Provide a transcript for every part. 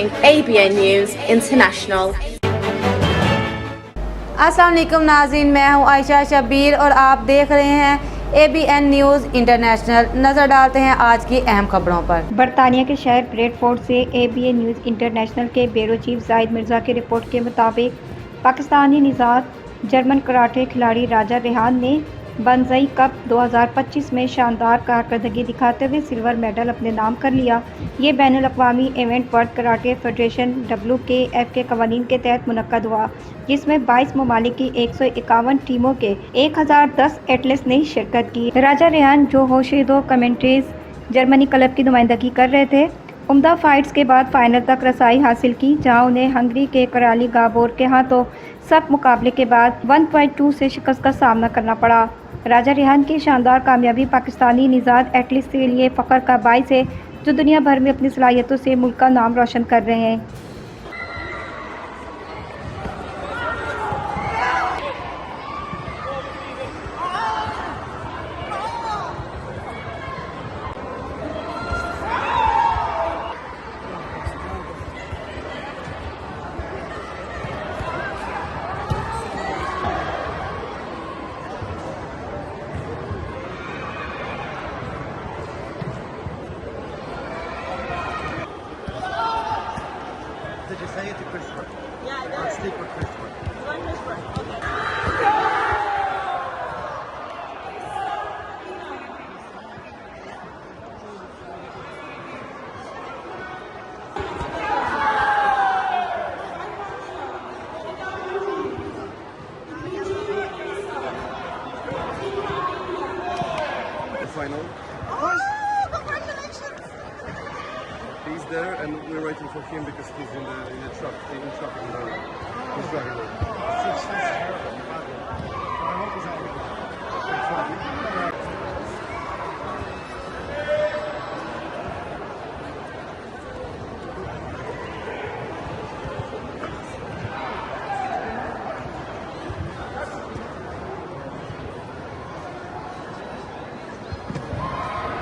ABN News International। अस्सलाम वालेकुम नाज़रीन, मैं हूं आयशा शबीर और आप देख रहे हैं ABN न्यूज़ इंटरनेशनल। नज़र डालते हैं आज की अहम खबरों पर। बरतानिया के शहर ब्रेडफोर्ड से ABN न्यूज़ इंटरनेशनल के ब्यूरो चीफ जाहिद मिर्ज़ा की रिपोर्ट के मुताबिक पाकिस्तानी निजात जर्मन कराटे खिलाड़ी राजा रेहान ने बनजई कप 2025 में शानदार कारकर्दगी दिखाते हुए सिल्वर मेडल अपने नाम कर लिया। ये बैनुल अक़वामी event World Karate Federation WKF के कवानीन के तहत मुनक्कद हुआ, जिसमें 22 ममालिक की 151 टीमों के 1010 एथलीट्स ने शिरकत की। राजा रेहान जो होशिदो कमेंट्रीज जर्मनी क्लब की नुमाइंदगी कर रहे थे, उम्दा फाइट्स के बाद फाइनल तक रसाई हासिल की, जहां उन्हें हंगरी के कराली गाबोर के हाथों सब मुकाबले के बाद 1.2 से शिकस्त का सामना करना पड़ा। राजा रेहान की शानदार कामयाबी पाकिस्तानी निजात एथलीट्स के लिए फ़ख्र का बाइस है, जो दुनिया भर में अपनी सलाहियतों से मुल्क का नाम रोशन कर रहे हैं। Did you say it to Christopher? Yeah, I did. I'll stick with Christopher. The final. Oh, congratulations! He's there, and we're waiting for him because he's in the truck. He's in traffic in the he's driving away. That's terrible. I hope he's out of it.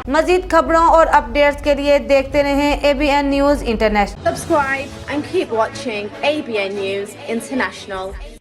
मज़ीद खबरों और updates के लिए देखते रहें ABN news international. Subscribe and keep watching ABN News International।